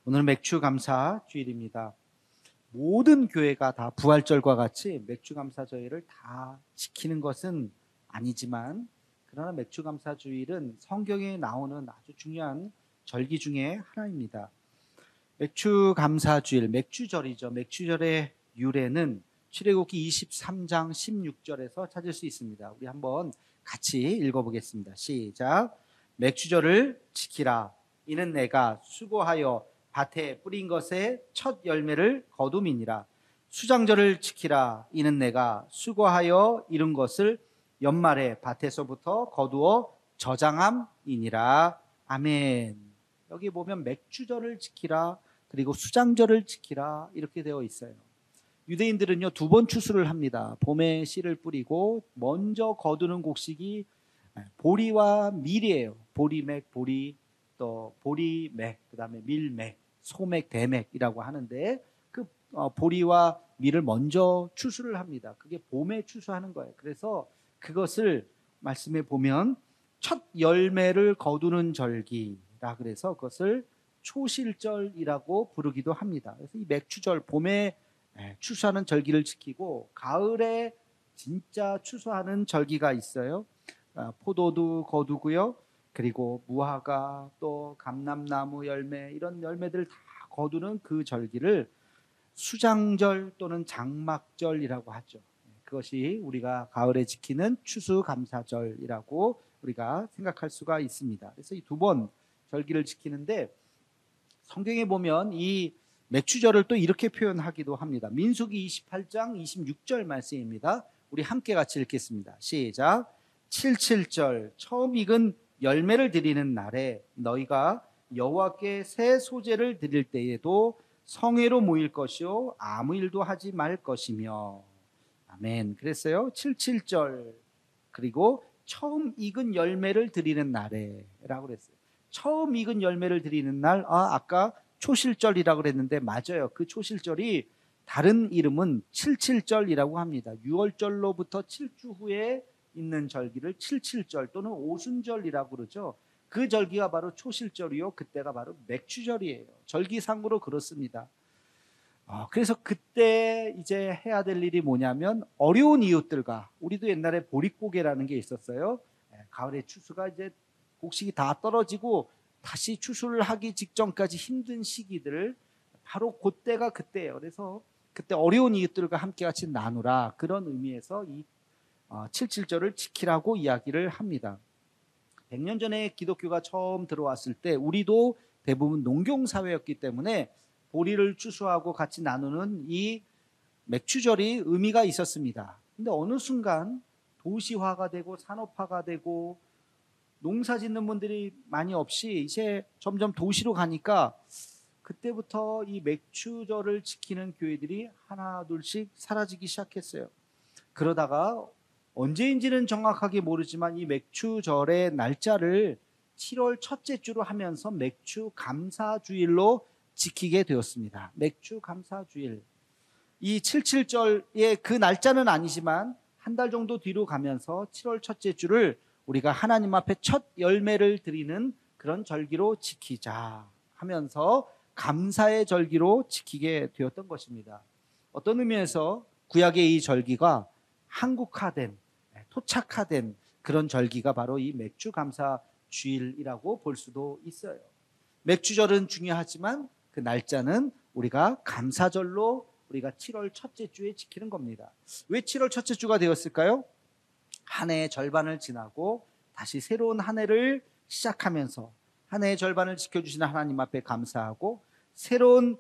오늘 맥주 감사 주일입니다. 모든 교회가 다 부활절과 같이 맥주 감사 주일을 다 지키는 것은 아니지만, 그러나 맥주 감사 주일은 성경에 나오는 아주 중요한 절기 중에 하나입니다. 맥주 감사 주일, 맥주절이죠. 맥주절의 유래는 출애굽기 23장 16절에서 찾을 수 있습니다. 우리 한번 같이 읽어보겠습니다. 시작. 맥주절을 지키라. 이는 내가 수고하여 밭에 뿌린 것의 첫 열매를 거둠이니라. 수장절을 지키라. 이는 내가 수고하여 이룬 것을 연말에 밭에서부터 거두어 저장함이니라. 아멘. 여기 보면 맥주절을 지키라, 그리고 수장절을 지키라 이렇게 되어 있어요. 유대인들은요, 두 번 추수를 합니다. 봄에 씨를 뿌리고 먼저 거두는 곡식이 보리와 밀이에요. 보리맥, 보리, 또 보리맥, 그 다음에 밀맥, 소맥, 대맥이라고 하는데, 그 보리와 밀을 먼저 추수를 합니다. 그게 봄에 추수하는 거예요. 그래서 그것을 말씀에 보면 첫 열매를 거두는 절기라 그래서 그것을 초실절이라고 부르기도 합니다. 그래서 이 맥주절, 봄에 추수하는 절기를 지키고 가을에 진짜 추수하는 절기가 있어요. 포도도 거두고요, 그리고 무화과, 또 감람나무 열매, 이런 열매들 다 거두는 그 절기를 수장절 또는 장막절이라고 하죠. 그것이 우리가 가을에 지키는 추수감사절이라고 우리가 생각할 수가 있습니다. 그래서 이 두 번 절기를 지키는데, 성경에 보면 이 맥주절을 또 이렇게 표현하기도 합니다. 민수기 28장 26절 말씀입니다. 우리 함께 같이 읽겠습니다. 시작. 77절 처음 익은 열매를 드리는 날에 너희가 여호와께 새 소재를 드릴 때에도 성회로 모일 것이요 아무 일도 하지 말 것이며. 아멘. 그랬어요. 77절, 그리고 처음 익은 열매를 드리는 날에 라고 그랬어요. 처음 익은 열매를 드리는 날, 아까 초실절이라고 그랬는데 맞아요. 그 초실절이 다른 이름은 77절이라고 합니다. 6월절로부터 7주 후에 있는 절기를 77절 또는 오순절이라고 그러죠. 그 절기가 바로 초실절이요, 그때가 바로 맥주절이에요. 절기상으로 그렇습니다. 그래서 그때 이제 해야 될 일이 뭐냐면, 어려운 이웃들과, 우리도 옛날에 보릿고개라는 게 있었어요. 가을에 추수가 이제 곡식이 다 떨어지고 다시 추수를 하기 직전까지 힘든 시기들, 바로 그때가 그때예요. 그래서 그때 어려운 이웃들과 함께 같이 나누라, 그런 의미에서 이 77절을 지키라고 이야기를 합니다. 100년 전에 기독교가 처음 들어왔을 때 우리도 대부분 농경사회였기 때문에 보리를 추수하고 같이 나누는 이 맥주절이 의미가 있었습니다. 근데 어느 순간 도시화가 되고 산업화가 되고 농사 짓는 분들이 많이 없이 이제 점점 도시로 가니까, 그때부터 이 맥주절을 지키는 교회들이 하나 둘씩 사라지기 시작했어요. 그러다가 언제인지는 정확하게 모르지만 이 맥주절의 날짜를 7월 첫째 주로 하면서 맥주 감사주일로 지키게 되었습니다. 맥주 감사주일. 이 77절의 그 날짜는 아니지만 한 달 정도 뒤로 가면서 7월 첫째 주를 우리가 하나님 앞에 첫 열매를 드리는 그런 절기로 지키자 하면서 감사의 절기로 지키게 되었던 것입니다. 어떤 의미에서 구약의 이 절기가 한국화된, 토착화된 그런 절기가 바로 이 맥주 감사 주일이라고 볼 수도 있어요. 맥주절은 중요하지만 그 날짜는 우리가 감사절로 우리가 7월 첫째 주에 지키는 겁니다. 왜 7월 첫째 주가 되었을까요? 한 해의 절반을 지나고 다시 새로운 한 해를 시작하면서 한 해의 절반을 지켜주시는 하나님 앞에 감사하고, 새로운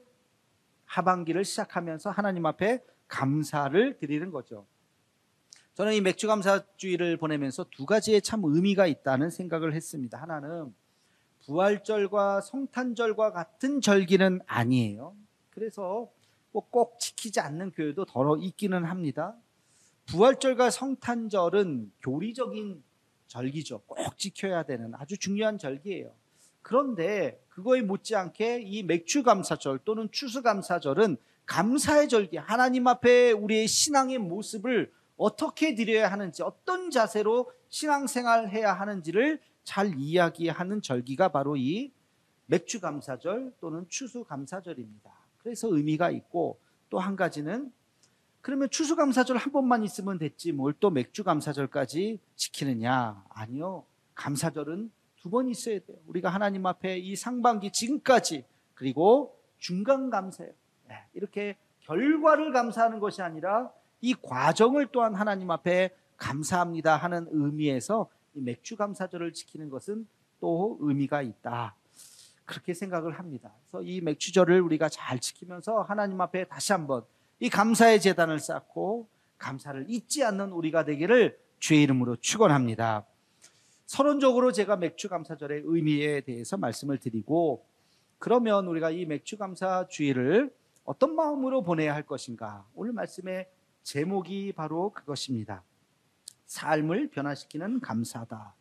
하반기를 시작하면서 하나님 앞에 감사를 드리는 거죠. 저는 이 맥주 감사주일을 보내면서 두 가지의 참 의미가 있다는 생각을 했습니다. 하나는 부활절과 성탄절과 같은 절기는 아니에요. 그래서 꼭 지키지 않는 교회도 더러 있기는 합니다. 부활절과 성탄절은 교리적인 절기죠. 꼭 지켜야 되는 아주 중요한 절기예요. 그런데 그거에 못지않게 이 맥주감사절 또는 추수감사절은 감사의 절기, 하나님 앞에 우리의 신앙의 모습을 어떻게 드려야 하는지, 어떤 자세로 신앙생활해야 하는지를 잘 이야기하는 절기가 바로 이 맥주감사절 또는 추수감사절입니다. 그래서 의미가 있고, 또 한 가지는 그러면 추수감사절 한 번만 있으면 됐지 뭘 또 맥주감사절까지 지키느냐? 아니요. 감사절은 두 번 있어야 돼요. 우리가 하나님 앞에 이 상반기 지금까지, 그리고 중간감사예요. 이렇게 결과를 감사하는 것이 아니라 이 과정을 또한 하나님 앞에 감사합니다 하는 의미에서 이 맥주감사절을 지키는 것은 또 의미가 있다, 그렇게 생각을 합니다. 그래서 이 맥주절을 우리가 잘 지키면서 하나님 앞에 다시 한번 이 감사의 제단을 쌓고 감사를 잊지 않는 우리가 되기를 주의 이름으로 축원합니다. 서론적으로 제가 맥주감사절의 의미에 대해서 말씀을 드리고, 그러면 우리가 이 맥주감사 주일을 어떤 마음으로 보내야 할 것인가? 오늘 말씀의 제목이 바로 그것입니다. 삶을 변화시키는 감사다.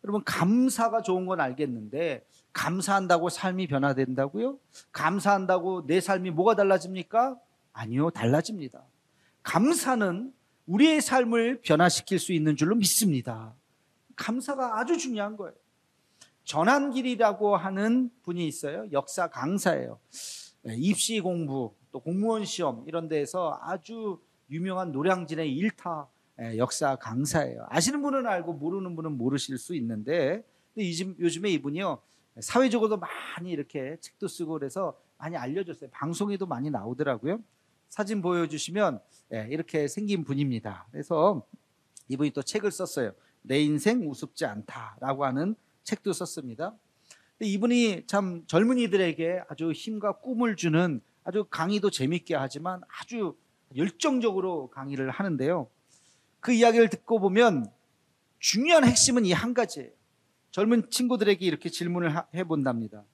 여러분, 감사가 좋은 건 알겠는데 감사한다고 삶이 변화된다고요? 감사한다고 내 삶이 뭐가 달라집니까? 아니요, 달라집니다. 감사는 우리의 삶을 변화시킬 수 있는 줄로 믿습니다. 감사가 아주 중요한 거예요. 전한길이라고 하는 분이 있어요. 역사 강사예요. 입시 공부, 또 공무원 시험 이런 데에서 아주 유명한 노량진의 일타 역사 강사예요. 아시는 분은 알고 모르는 분은 모르실 수 있는데, 요즘에 이분이요, 사회적으로도 많이 이렇게 책도 쓰고 그래서 많이 알려졌어요. 방송에도 많이 나오더라고요. 사진 보여주시면 이렇게 생긴 분입니다. 그래서 이분이 또 책을 썼어요. 내 인생 우습지 않다라고 하는 책도 썼습니다. 이분이 참 젊은이들에게 아주 힘과 꿈을 주는, 아주 강의도 재밌게 하지만 아주 열정적으로 강의를 하는데요. 그 이야기를 듣고 보면 중요한 핵심은 이 한 가지예요. 젊은 친구들에게 이렇게 질문을 해본답니다.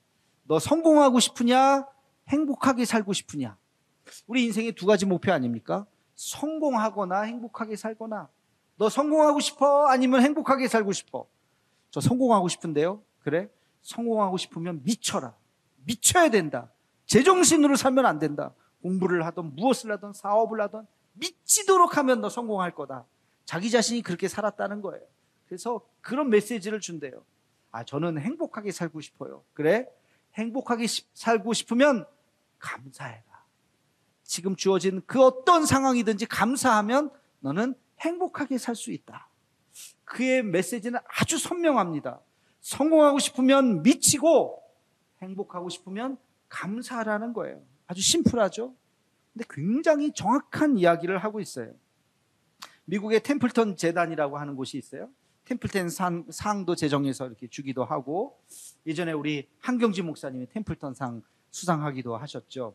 너 성공하고 싶으냐? 행복하게 살고 싶으냐? 우리 인생의 두 가지 목표 아닙니까? 성공하거나 행복하게 살거나. 너 성공하고 싶어? 아니면 행복하게 살고 싶어? 저 성공하고 싶은데요. 그래? 성공하고 싶으면 미쳐라. 미쳐야 된다. 제정신으로 살면 안 된다. 공부를 하든 무엇을 하든 사업을 하든 미치도록 하면 너 성공할 거다. 자기 자신이 그렇게 살았다는 거예요. 그래서 그런 메시지를 준대요. 저는 행복하게 살고 싶어요. 그래? 행복하게 살고 싶으면 감사해라. 지금 주어진 그 어떤 상황이든지 감사하면 너는 행복하게 살 수 있다. 그의 메시지는 아주 선명합니다. 성공하고 싶으면 미치고 행복하고 싶으면 감사하라는 거예요. 아주 심플하죠? 근데 굉장히 정확한 이야기를 하고 있어요. 미국의 템플턴 재단이라고 하는 곳이 있어요. 템플턴 상도 제정해서 이렇게 주기도 하고, 예전에 우리 한경지 목사님이 템플턴 상 수상하기도 하셨죠.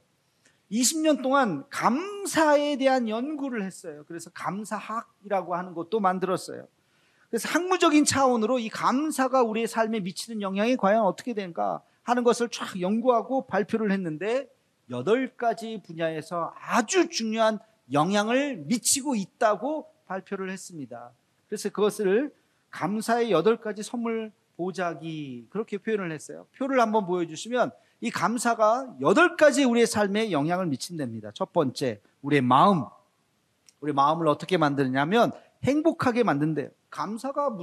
20년 동안 감사에 대한 연구를 했어요. 그래서 감사학이라고 하는 것도 만들었어요. 그래서 학문적인 차원으로 이 감사가 우리의 삶에 미치는 영향이 과연 어떻게 되는가 하는 것을 쫙 연구하고 발표를 했는데, 8가지 분야에서 아주 중요한 영향을 미치고 있다고 발표를 했습니다. 그래서 그것을 감사의 8가지 선물 보자기, 그렇게 표현을 했어요. 표를 한번 보여주시면 이 감사가 8가지 우리의 삶에 영향을 미친답니다. 첫 번째, 우리의 마음. 우리 마음을 어떻게 만드냐면 행복하게 만든대요. 감사가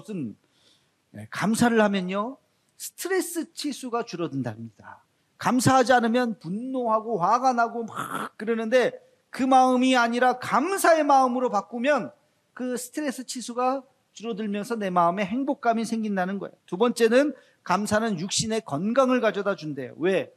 감사를 하면요, 스트레스 치수가 줄어든답니다. 감사하지 않으면 분노하고 화가 나고 막 그러는데, 그 마음이 아니라 감사의 마음으로 바꾸면 그 스트레스 치수가 줄어들면서 내 마음에 행복감이 생긴다는 거예요. 두 번째는 감사는 육신의 건강을 가져다 준대요. 왜?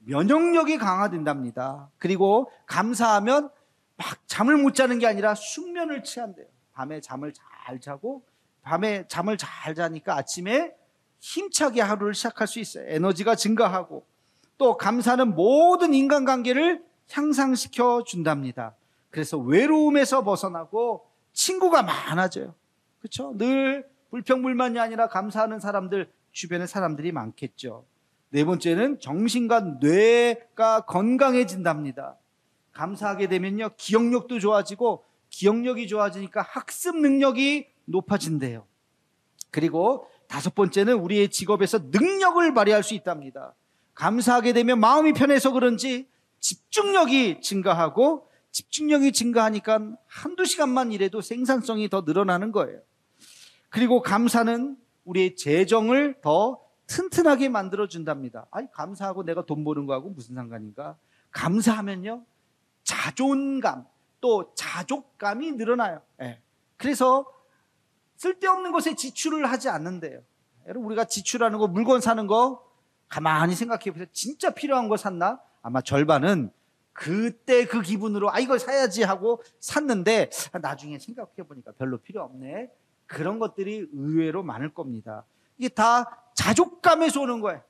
면역력이 강화된답니다. 그리고 감사하면 막 잠을 못 자는 게 아니라 숙면을 취한대요. 밤에 잠을 잘 자고, 밤에 잠을 잘 자니까 아침에 힘차게 하루를 시작할 수 있어요. 에너지가 증가하고, 또 감사는 모든 인간관계를 향상시켜 준답니다. 그래서 외로움에서 벗어나고 친구가 많아져요. 그렇죠? 늘 불평불만이 아니라 감사하는 사람들, 주변에 사람들이 많겠죠. 네 번째는 정신과 뇌가 건강해진답니다. 감사하게 되면요, 기억력도 좋아지고, 기억력이 좋아지니까 학습 능력이 높아진대요. 그리고 5번째는 우리의 직업에서 능력을 발휘할 수 있답니다. 감사하게 되면 마음이 편해서 그런지 집중력이 증가하고, 집중력이 증가하니까 한두 시간만 일해도 생산성이 더 늘어나는 거예요. 그리고 감사는 우리의 재정을 더 튼튼하게 만들어준답니다. 아니, 감사하고 내가 돈 버는 거하고 무슨 상관인가? 감사하면요, 자존감, 또 자족감이 늘어나요. 그래서 쓸데없는 것에 지출을 하지 않는데요. 여러분, 우리가 지출하는 거, 물건 사는 거 가만히 생각해 보세요. 진짜 필요한 거 샀나? 아마 절반은 그때 그 기분으로 이거 사야지 하고 샀는데 나중에 생각해 보니까 별로 필요 없네. 그런 것들이 의외로 많을 겁니다. 이게 다 자족감에서 오는 거예요.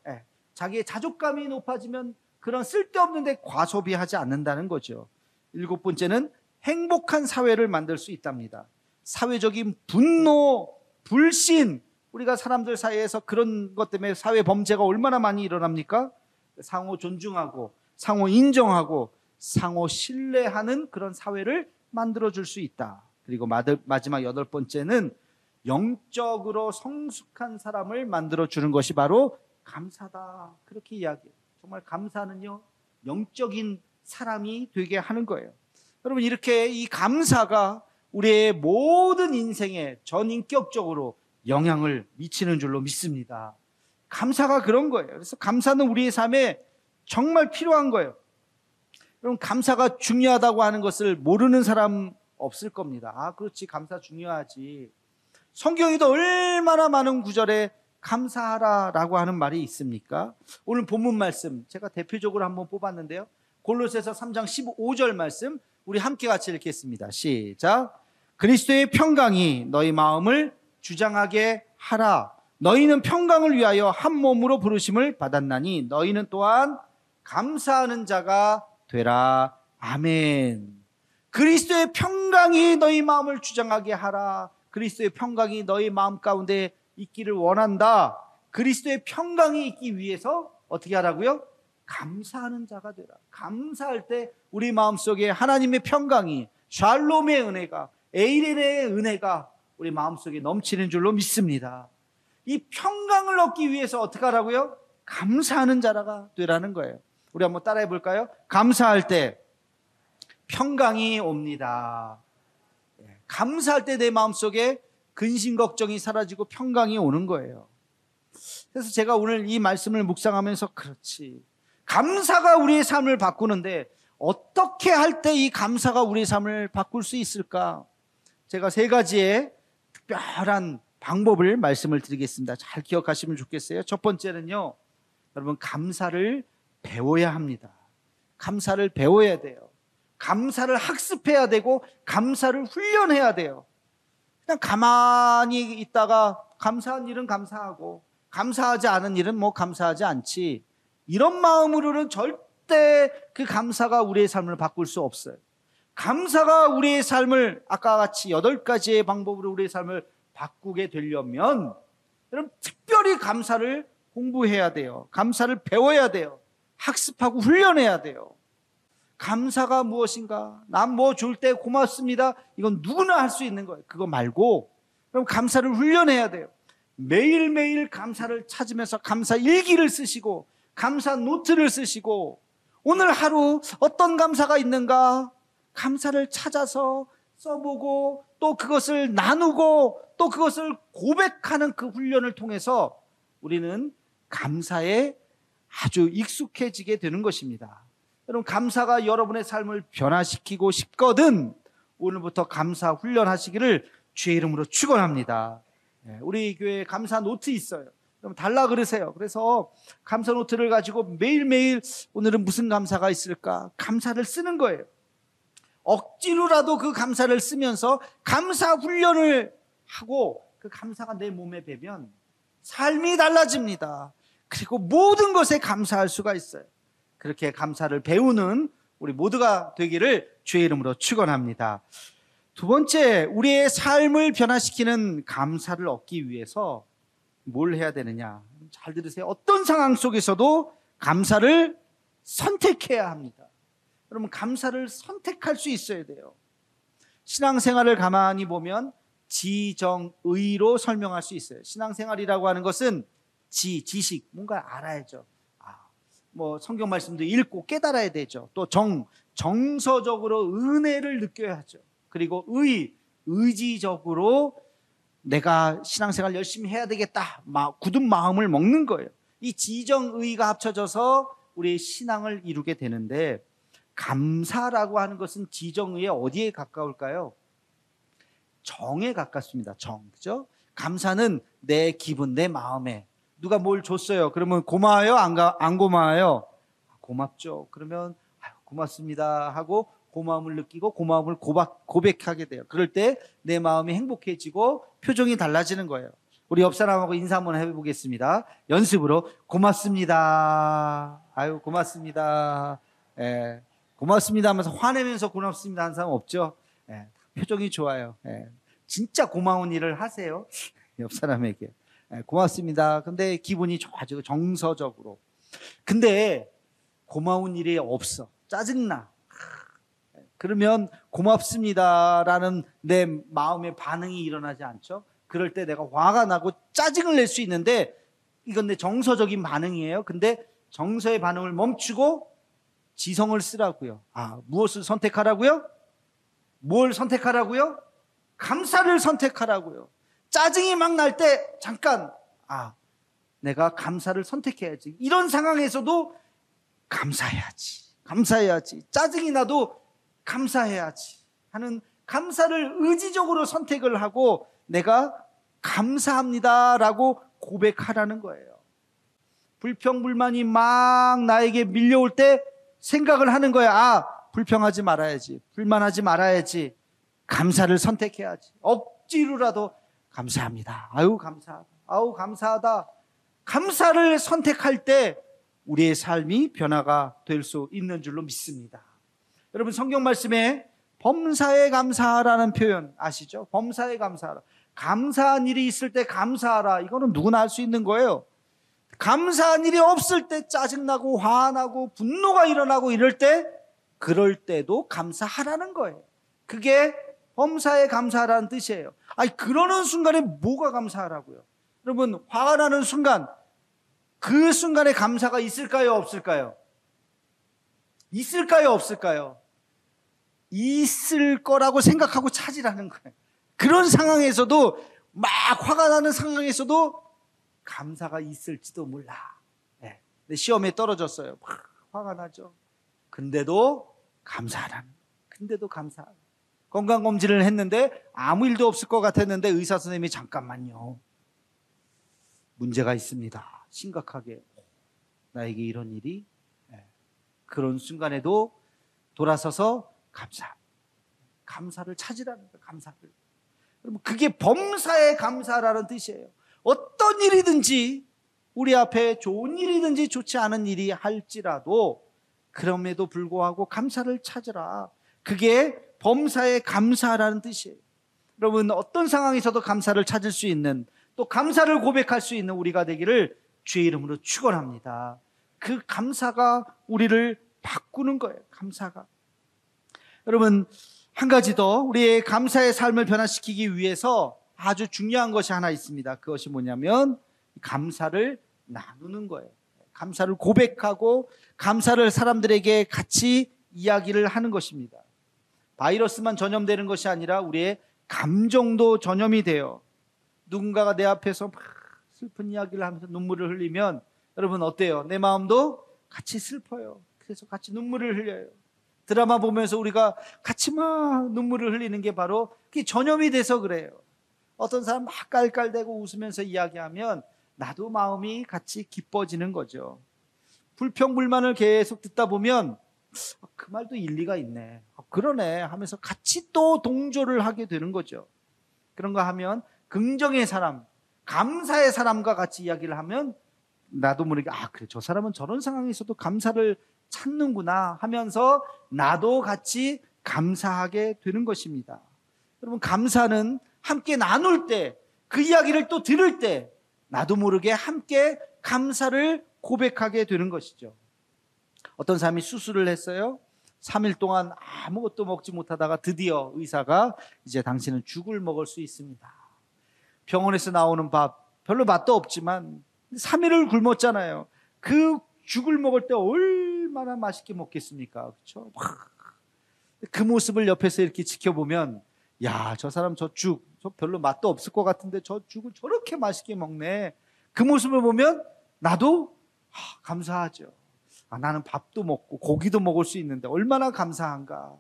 자기의 자족감이 높아지면 그런 쓸데없는 데 과소비하지 않는다는 거죠. 7번째는 행복한 사회를 만들 수 있답니다. 사회적인 분노, 불신, 우리가 사람들 사이에서 그런 것 때문에 사회 범죄가 얼마나 많이 일어납니까? 상호 존중하고, 상호 인정하고, 상호 신뢰하는 그런 사회를 만들어줄 수 있다. 그리고 마지막 8번째는 영적으로 성숙한 사람을 만들어주는 것이 바로 감사다. 그렇게 이야기해요. 정말 감사는요, 영적인 사람이 되게 하는 거예요. 여러분, 이렇게 이 감사가 우리의 모든 인생에 전인격적으로 영향을 미치는 줄로 믿습니다. 감사가 그런 거예요. 그래서 감사는 우리의 삶에 정말 필요한 거예요. 여러분, 감사가 중요하다고 하는 것을 모르는 사람 없을 겁니다. 그렇지, 감사 중요하지. 성경에도 얼마나 많은 구절에 감사하라라고 하는 말이 있습니까? 오늘 본문 말씀 제가 대표적으로 한번 뽑았는데요. 골로새서 3장 15절 말씀 우리 함께 같이 읽겠습니다. 시작. 그리스도의 평강이 너희 마음을 주장하게 하라. 너희는 평강을 위하여 한 몸으로 부르심을 받았나니 너희는 또한 감사하는 자가 되라. 아멘. 그리스도의 평강이 너희 마음을 주장하게 하라. 그리스도의 평강이 너희 마음 가운데 있기를 원한다. 그리스도의 평강이 있기 위해서 어떻게 하라고요? 감사하는 자가 되라. 감사할 때 우리 마음속에 하나님의 평강이, 샬롬의 은혜가, 에이레의 은혜가 우리 마음속에 넘치는 줄로 믿습니다. 이 평강을 얻기 위해서 어떻게 하라고요? 감사하는 자가 되라는 거예요. 우리 한번 따라해 볼까요? 감사할 때 평강이 옵니다. 감사할 때 내 마음속에 근심 걱정이 사라지고 평강이 오는 거예요. 그래서 제가 오늘 이 말씀을 묵상하면서 그렇지, 감사가 우리의 삶을 바꾸는데 어떻게 할 때 이 감사가 우리의 삶을 바꿀 수 있을까? 제가 3가지의 특별한 방법을 말씀을 드리겠습니다. 잘 기억하시면 좋겠어요. 첫 번째는요, 여러분, 감사를 배워야 합니다. 감사를 배워야 돼요. 감사를 학습해야 되고 감사를 훈련해야 돼요. 그냥 가만히 있다가 감사한 일은 감사하고 감사하지 않은 일은 뭐 감사하지 않지, 이런 마음으로는 절대 그 감사가 우리의 삶을 바꿀 수 없어요. 감사가 우리의 삶을 아까 같이 8가지의 방법으로 우리의 삶을 바꾸게 되려면 여러분, 특별히 감사를 공부해야 돼요. 감사를 배워야 돼요. 학습하고 훈련해야 돼요. 감사가 무엇인가? 난 뭐 줄 때 고맙습니다. 이건 누구나 할 수 있는 거예요. 그거 말고 그럼 감사를 훈련해야 돼요. 매일매일 감사를 찾으면서 감사 일기를 쓰시고 감사 노트를 쓰시고 오늘 하루 어떤 감사가 있는가 감사를 찾아서 써보고 또 그것을 나누고 또 그것을 고백하는 그 훈련을 통해서 우리는 감사에 아주 익숙해지게 되는 것입니다. 여러분, 감사가 여러분의 삶을 변화시키고 싶거든 오늘부터 감사 훈련하시기를 주의 이름으로 축원합니다. 우리 교회에 감사 노트 있어요. 그럼 달라 그러세요. 그래서 감사 노트를 가지고 매일매일 오늘은 무슨 감사가 있을까 감사를 쓰는 거예요. 억지로라도 그 감사를 쓰면서 감사 훈련을 하고 그 감사가 내 몸에 배면 삶이 달라집니다. 그리고 모든 것에 감사할 수가 있어요. 그렇게 감사를 배우는 우리 모두가 되기를 주의 이름으로 축원합니다. 두 번째, 우리의 삶을 변화시키는 감사를 얻기 위해서 뭘 해야 되느냐? 잘 들으세요. 어떤 상황 속에서도 감사를 선택해야 합니다. 여러분, 감사를 선택할 수 있어야 돼요. 신앙생활을 가만히 보면 지정의로 설명할 수 있어요. 신앙생활이라고 하는 것은 지식, 뭔가 알아야죠. 뭐 성경 말씀도 읽고 깨달아야 되죠. 또 정서적으로 은혜를 느껴야 하죠. 그리고 의지적으로 내가 신앙생활 열심히 해야 되겠다, 굳은 마음을 먹는 거예요. 이 지정의가 합쳐져서 우리의 신앙을 이루게 되는데, 감사라고 하는 것은 지정의의 어디에 가까울까요? 정에 가깝습니다. 그죠? 감사는 내 기분, 내 마음에 누가 뭘 줬어요. 그러면 고마워요? 안 고마워요? 고맙죠. 그러면 고맙습니다 하고 고마움을 느끼고 고마움을 고백하게 돼요. 그럴 때 내 마음이 행복해지고 표정이 달라지는 거예요. 우리 옆 사람하고 인사 한번 해보겠습니다. 연습으로 고맙습니다. 고맙습니다. 고맙습니다 하면서 화내면서 고맙습니다 하는 사람 없죠? 표정이 좋아요. 진짜 고마운 일을 하세요. 옆 사람에게. 고맙습니다. 근데 기분이 좋아지고 정서적으로. 근데 고마운 일이 없어. 짜증나. 그러면 고맙습니다라는 내 마음의 반응이 일어나지 않죠? 그럴 때 내가 화가 나고 짜증을 낼 수 있는데 이건 내 정서적인 반응이에요. 근데 정서의 반응을 멈추고 지성을 쓰라고요. 무엇을 선택하라고요? 뭘 선택하라고요? 감사를 선택하라고요. 짜증이 막 날 때 잠깐 내가 감사를 선택해야지. 이런 상황에서도 감사해야지. 짜증이 나도 감사해야지 하는 감사를 의지적으로 선택을 하고 내가 감사합니다라고 고백하라는 거예요. 불평불만이 막 나에게 밀려올 때 생각을 하는 거야. 불평하지 말아야지. 불만하지 말아야지. 감사를 선택해야지. 억지로라도 감사합니다. 감사하다. 감사를 선택할 때 우리의 삶이 변화가 될 수 있는 줄로 믿습니다. 여러분, 성경 말씀에 범사에 감사하라는 표현 아시죠? 범사에 감사하라. 감사한 일이 있을 때 감사하라. 이거는 누구나 할 수 있는 거예요. 감사한 일이 없을 때 짜증나고 화나고 분노가 일어나고 이럴 때, 그럴 때도 감사하라는 거예요. 그게 범사에 감사하라는 뜻이에요. 그러는 순간에 뭐가 감사하라고요? 여러분, 화가 나는 순간, 그 순간에 감사가 있을까요? 없을까요? 있을까요? 없을까요? 있을 거라고 생각하고 찾으라는 거예요. 그런 상황에서도, 막 화가 나는 상황에서도 감사가 있을지도 몰라. 근데 시험에 떨어졌어요. 막 화가 나죠. 근데도 감사하라는. 건강검진을 했는데 아무 일도 없을 것 같았는데 의사 선생님이 잠깐만요. 문제가 있습니다. 심각하게. 나에게 이런 일이. 그런 순간에도 돌아서서 감사를 찾으라는 거예요. 감사를. 여러분, 그게 범사에 감사라는 뜻이에요. 어떤 일이든지 우리 앞에 좋은 일이든지 좋지 않은 일이 할지라도 그럼에도 불구하고 감사를 찾으라. 그게 범사에 감사라는 뜻이에요. 여러분, 어떤 상황에서도 감사를 찾을 수 있는, 또 감사를 고백할 수 있는 우리가 되기를 주의 이름으로 축원합니다. 그 감사가 우리를 바꾸는 거예요. 감사가. 여러분, 한 가지 더 우리의 감사의 삶을 변화시키기 위해서 아주 중요한 것이 하나 있습니다. 그것이 뭐냐면 감사를 나누는 거예요. 감사를 고백하고 감사를 사람들에게 같이 이야기를 하는 것입니다. 바이러스만 전염되는 것이 아니라 우리의 감정도 전염이 돼요. 누군가가 내 앞에서 막 슬픈 이야기를 하면서 눈물을 흘리면 여러분 어때요? 내 마음도 같이 슬퍼요. 그래서 같이 눈물을 흘려요. 드라마 보면서 우리가 같이 막 눈물을 흘리는 게 바로 그게 전염이 돼서 그래요. 어떤 사람 막 깔깔대고 웃으면서 이야기하면 나도 마음이 같이 기뻐지는 거죠. 불평불만을 계속 듣다 보면 그 말도 일리가 있네. 그러네 하면서 같이 또 동조를 하게 되는 거죠. 그런 거 하면 긍정의 사람, 감사의 사람과 같이 이야기를 하면 나도 모르게 그래, 저 사람은 저런 상황에서도 감사를 찾는구나 하면서 나도 같이 감사하게 되는 것입니다. 여러분, 감사는 함께 나눌 때, 그 이야기를 또 들을 때 나도 모르게 함께 감사를 고백하게 되는 것이죠. 어떤 사람이 수술을 했어요. 3일 동안 아무것도 먹지 못하다가 드디어 의사가 이제 당신은 죽을 먹을 수 있습니다. 병원에서 나오는 밥 별로 맛도 없지만 3일을 굶었잖아요. 그 죽을 먹을 때 얼마나 맛있게 먹겠습니까? 그렇죠? 그 모습을 옆에서 이렇게 지켜보면 야, 저 사람 저 별로 맛도 없을 것 같은데 저 죽을 저렇게 맛있게 먹네. 그 모습을 보면 나도 감사하죠. 나는 밥도 먹고 고기도 먹을 수 있는데 얼마나 감사한가.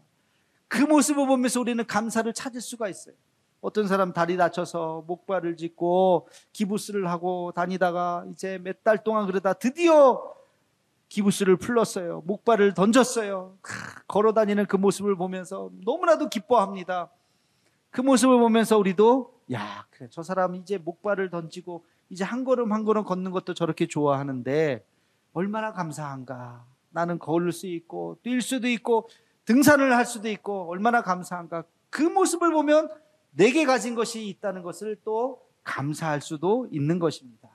그 모습을 보면서 우리는 감사를 찾을 수가 있어요. 어떤 사람 다리 다쳐서 목발을 짚고 기부스를 하고 다니다가 이제 몇 달 동안 그러다 드디어 기부스를 풀렀어요. 목발을 던졌어요. 걸어 다니는 그 모습을 보면서 너무나도 기뻐합니다. 그 모습을 보면서 우리도 야, 그래, 저 사람 이제 목발을 던지고 이제 한 걸음 한 걸음 걷는 것도 저렇게 좋아하는데 얼마나 감사한가. 나는 걸을 수 있고 뛸 수도 있고 등산을 할 수도 있고 얼마나 감사한가. 그 모습을 보면 내게 가진 것이 있다는 것을 또 감사할 수도 있는 것입니다.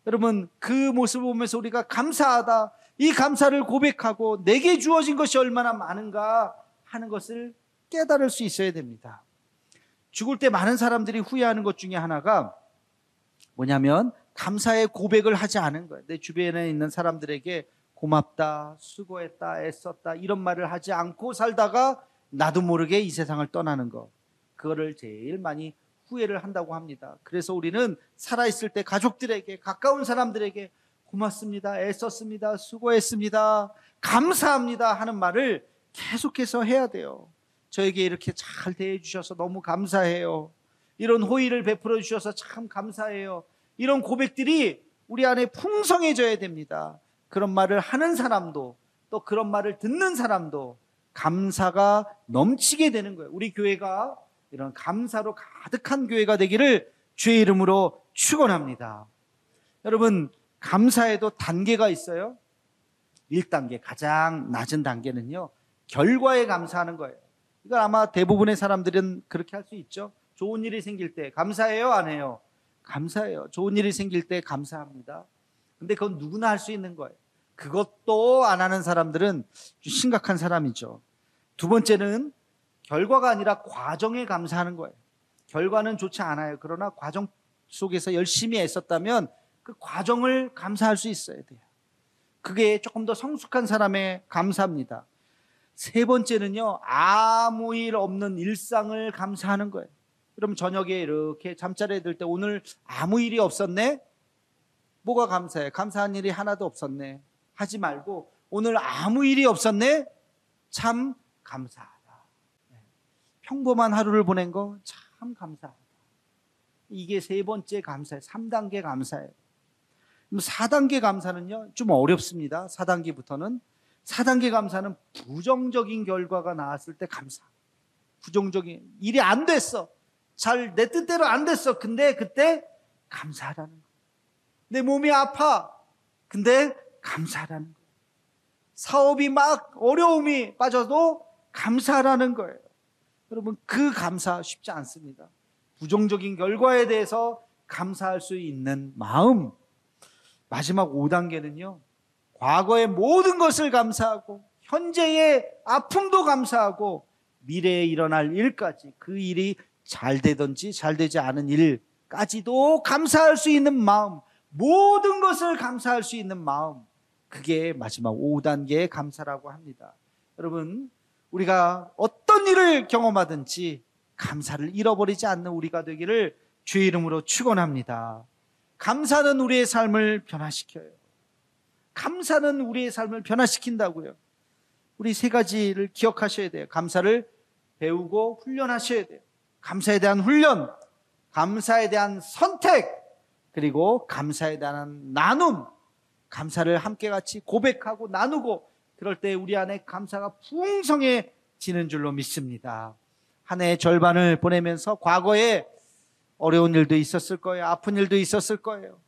여러분, 그 모습을 보면서 우리가 감사하다, 이 감사를 고백하고 내게 주어진 것이 얼마나 많은가 하는 것을 깨달을 수 있어야 됩니다. 죽을 때 많은 사람들이 후회하는 것 중에 하나가 뭐냐면 감사의 고백을 하지 않은 거예요. 내 주변에 있는 사람들에게 고맙다, 수고했다, 애썼다 이런 말을 하지 않고 살다가 나도 모르게 이 세상을 떠나는 것, 그거를 제일 많이 후회를 한다고 합니다. 그래서 우리는 살아있을 때 가족들에게, 가까운 사람들에게 고맙습니다, 애썼습니다, 수고했습니다, 감사합니다 하는 말을 계속해서 해야 돼요. 저에게 이렇게 잘 대해주셔서 너무 감사해요. 이런 호의를 베풀어 주셔서 참 감사해요. 이런 고백들이 우리 안에 풍성해져야 됩니다. 그런 말을 하는 사람도 또 그런 말을 듣는 사람도 감사가 넘치게 되는 거예요. 우리 교회가 이런 감사로 가득한 교회가 되기를 주의 이름으로 축원합니다. 여러분, 감사에도 단계가 있어요. 1단계, 가장 낮은 단계는요, 결과에 감사하는 거예요. 이걸 아마 대부분의 사람들은 그렇게 할 수 있죠. 좋은 일이 생길 때 감사해요, 안 해요? 감사해요. 좋은 일이 생길 때 감사합니다. 근데 그건 누구나 할 수 있는 거예요. 그것도 안 하는 사람들은 심각한 사람이죠. 두 번째는 결과가 아니라 과정에 감사하는 거예요. 결과는 좋지 않아요. 그러나 과정 속에서 열심히 애썼다면 그 과정을 감사할 수 있어야 돼요. 그게 조금 더 성숙한 사람의 감사입니다. 세 번째는요, 아무 일 없는 일상을 감사하는 거예요. 그럼 저녁에 이렇게 잠자리에 들 때 오늘 아무 일이 없었네? 뭐가 감사해? 감사한 일이 하나도 없었네. 하지 말고 오늘 아무 일이 없었네? 참 감사하다. 평범한 하루를 보낸 거 참 감사하다. 이게 세 번째 감사예요. 3단계 감사예요. 4단계 감사는요, 좀 어렵습니다. 4단계부터는. 4단계 감사는 부정적인 결과가 나왔을 때 감사. 부정적인 일이 안 됐어. 잘 내 뜻대로 안 됐어. 근데 그때 감사하라는 거예요. 내 몸이 아파. 근데 감사하라는 거예요. 사업이 막 어려움이 빠져도 감사하라는 거예요. 여러분, 그 감사 쉽지 않습니다. 부정적인 결과에 대해서 감사할 수 있는 마음. 마지막 5단계는요, 과거의 모든 것을 감사하고 현재의 아픔도 감사하고 미래에 일어날 일까지, 그 일이 잘 되든지 잘 되지 않은 일까지도 감사할 수 있는 마음, 모든 것을 감사할 수 있는 마음, 그게 마지막 5단계의 감사라고 합니다. 여러분, 우리가 어떤 일을 경험하든지 감사를 잃어버리지 않는 우리가 되기를 주의 이름으로 축원합니다. 감사는 우리의 삶을 변화시켜요. 감사는 우리의 삶을 변화시킨다고요. 우리 세 가지를 기억하셔야 돼요. 감사를 배우고 훈련하셔야 돼요. 감사에 대한 훈련, 감사에 대한 선택, 그리고 감사에 대한 나눔. 감사를 함께 같이 고백하고 나누고 그럴 때 우리 안에 감사가 풍성해지는 줄로 믿습니다. 한 해의 절반을 보내면서 과거에 어려운 일도 있었을 거예요. 아픈 일도 있었을 거예요.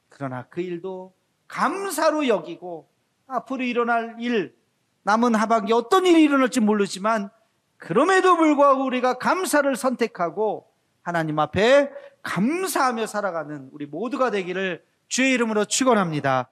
그러나 그 일도 감사로 여기고 앞으로 일어날 일, 남은 하반기 어떤 일이 일어날지 모르지만 그럼에도 불구하고 우리가 감사를 선택하고 하나님 앞에 감사하며 살아가는 우리 모두가 되기를 주의 이름으로 축원합니다.